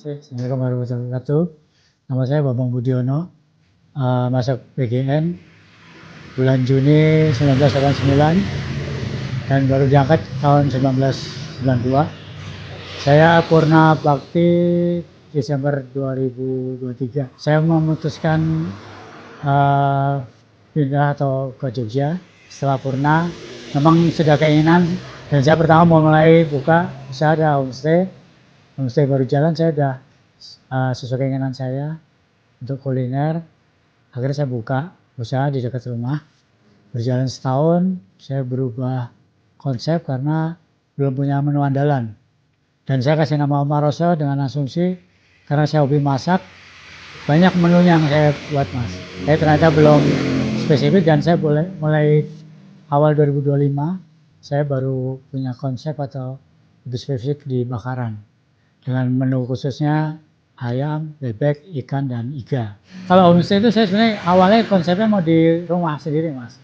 Assalamualaikum warahmatullahi wabarakatuh. Nama saya Bambang Budiono, masuk PGN bulan Juni 1989 dan baru diangkat tahun 1992. Saya purna bakti Desember 2023. Saya memutuskan pindah atau ke Jogja setelah purna. Memang sudah keinginan dan saya pertama mau mulai buka usaha di homestay baru jalan. Saya udah sesuai keinginan saya untuk kuliner. Akhirnya saya buka usaha di dekat rumah. Berjalan setahun, saya berubah konsep karena belum punya menu andalan. Dan saya kasih nama Omar Rosso dengan asumsi karena saya hobi masak, banyak menu yang saya buat mas. Saya ternyata belum spesifik dan saya mulai awal 2025 saya baru punya konsep atau lebih spesifik di bakaran. Dengan menu khususnya ayam, bebek, ikan, dan iga. Kalau homestay itu saya sebenarnya awalnya konsepnya mau di rumah sendiri mas.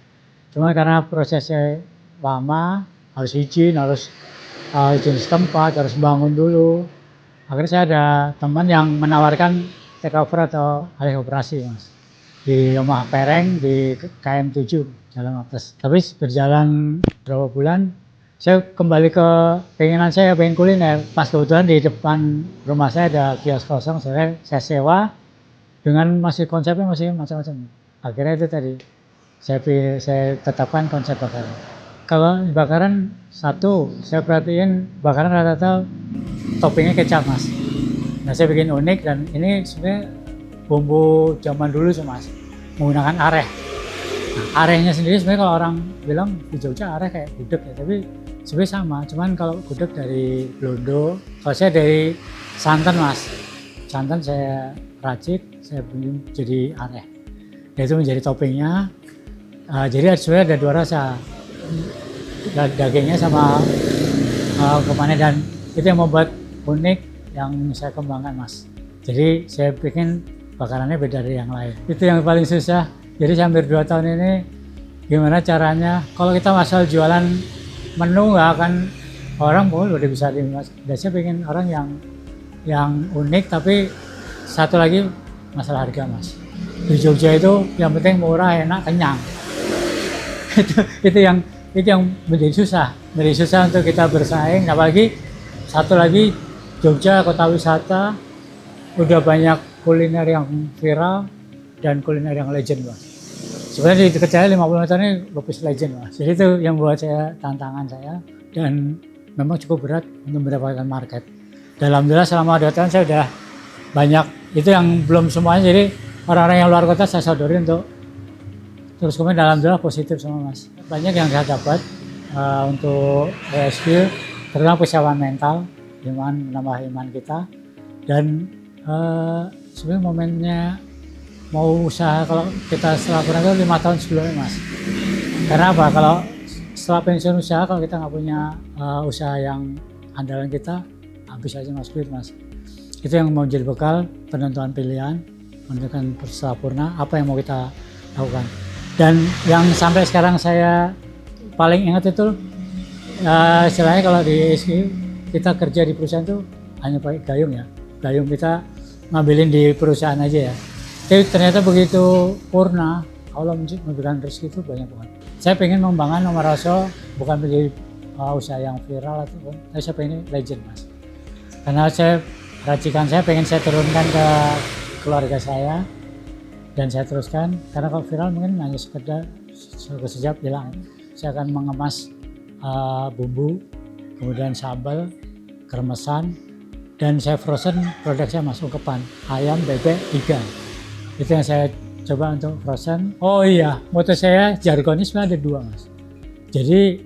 Cuma karena prosesnya lama, harus izin setempat, harus bangun dulu. Akhirnya saya ada teman yang menawarkan take over atau alih operasi mas. Di rumah Pereng di KM 7 Jalan Mapes. Tapi berjalan beberapa bulan, saya kembali ke keinginan saya pengen kuliner. Pas kebetulan di depan rumah saya ada kios kosong, saya sewa dengan masih konsepnya masih macam-macam. Akhirnya itu tadi saya tetapkan konsep bakaran. Kalau bakaran satu, saya perhatiin bakaran rata-rata toppingnya kecap mas. Nah saya bikin unik dan ini sebenarnya bumbu zaman dulu sih mas, menggunakan areh. Nah, arehnya sendiri sebenarnya kalau orang bilang di Jogja areh kayak gudeg ya, tapi sebenarnya sama. Cuman kalau gudeg dari Blondo, kalau saya dari santan mas. Santan saya racik, saya bikin jadi areh. Dan itu menjadi toppingnya. Jadi sebenarnya ada dua rasa, dagingnya sama kemana, dan itu yang membuat unik yang saya kembangkan mas. Jadi saya bikin bakarannya beda dari yang lain. Itu yang paling susah. Jadi hampir 2 tahun ini gimana caranya, kalau kita masalah jualan menu nggak akan orang udah bisa dimas. Dan saya pengen orang yang unik, tapi satu lagi masalah harga mas. Di Jogja itu yang penting murah, enak, kenyang. itu yang menjadi susah untuk kita bersaing. Apalagi satu lagi, Jogja kota wisata, udah banyak kuliner yang viral dan kuliner yang legend mas. Sebenarnya di dekat saya 50 meter ini lupis legend mas. Jadi itu yang buat saya tantangan saya, dan memang cukup berat untuk mendapatkan market. Dalam jelas selama 2 tahun saya udah banyak, itu yang belum semuanya, jadi orang-orang yang luar kota saya sodorin untuk terus kemudian dalam jelas positif semua mas. Banyak yang saya dapat untuk skill, terutama persiapan mental, iman, menambah iman kita. Dan sebenarnya momennya mau usaha kalau kita setelah kurang itu 5 tahun sebelumnya mas. Karena apa? Kalau setelah pensiun usaha, kalau kita nggak punya usaha yang andalan kita, habis aja mas duit mas. Itu yang mau jadi bekal penentuan pilihan, menentukan setelah purna apa yang mau kita lakukan. Dan yang sampai sekarang saya paling ingat itu istilahnya kalau di SKI kita kerja di perusahaan itu hanya pakai gayung ya. Gayung kita ngambilin di perusahaan aja ya. Tapi ternyata begitu purna, Allah memberikan rezeki itu banyak banget. Saya pengen mengembangkan Omar Rosso bukan menjadi usaha yang viral ataupun, tapi saya pengen legend mas. Karena racikan saya pengen saya turunkan ke keluarga saya dan saya teruskan. Karena kalau viral mungkin hanya sekedar sekejap hilang. Saya akan mengemas bumbu, kemudian sambal, kremesan, dan saya frozen produk saya mas, ungkepan ayam, bebek, iga. Itu yang saya coba untuk frozen. Oh iya, moto saya jargonnya sebenarnya ada 2 mas. Jadi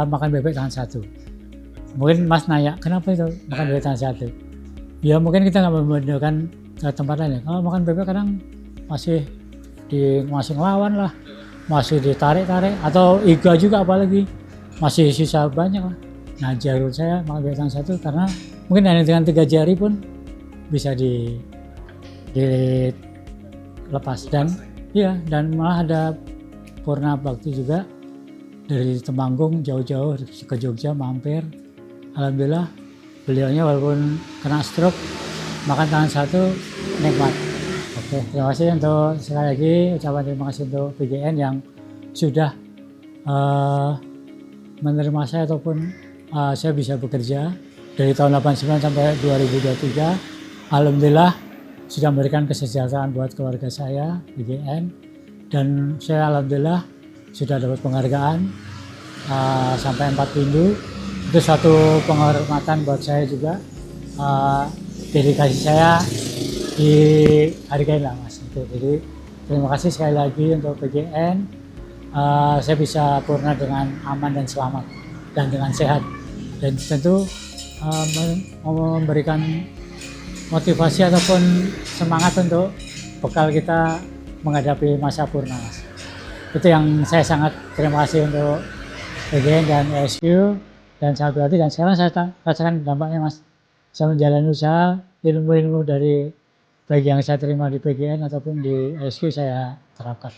makan bebek tahan 1. Mungkin mas nanya kenapa itu makan bebek tahan 1? Ya mungkin kita nggak membandingkan tempat lain ya. Kalau makan bebek kadang masih ngelawan lah, masih ditarik-tarik, atau iga juga apalagi masih sisa banyak lah. Nah jargon saya makan bebek tahan 1 karena mungkin hanya dengan 3 jari pun bisa dilepas. Dan malah ada purna bakti juga dari Temanggung jauh-jauh ke Jogja mampir. Alhamdulillah beliaunya walaupun kena stroke makan tangan satu nikmat. Oke, terima kasih untuk sekali lagi ucapan terima kasih untuk PGN yang sudah menerima saya ataupun saya bisa bekerja dari tahun 89 sampai 2023. Alhamdulillah sudah memberikan kesejahteraan buat keluarga saya, PGN, dan saya alhamdulillah sudah dapat penghargaan sampai 4 pindu. Itu satu penghormatan buat saya juga. Dedikasi saya dihargai lah mas. Jadi terima kasih sekali lagi untuk PGN. Saya bisa purna dengan aman dan selamat dan dengan sehat, dan tentu memberikan motivasi ataupun semangat untuk bekal kita menghadapi masa purna mas. Itu yang saya sangat terima kasih untuk PGN dan ESQ dan sangat berarti, dan sekarang saya rasakan dampaknya mas. Saya menjalani usaha, ilmu-ilmu dari baik yang saya terima di PGN ataupun di ESQ saya terapkan.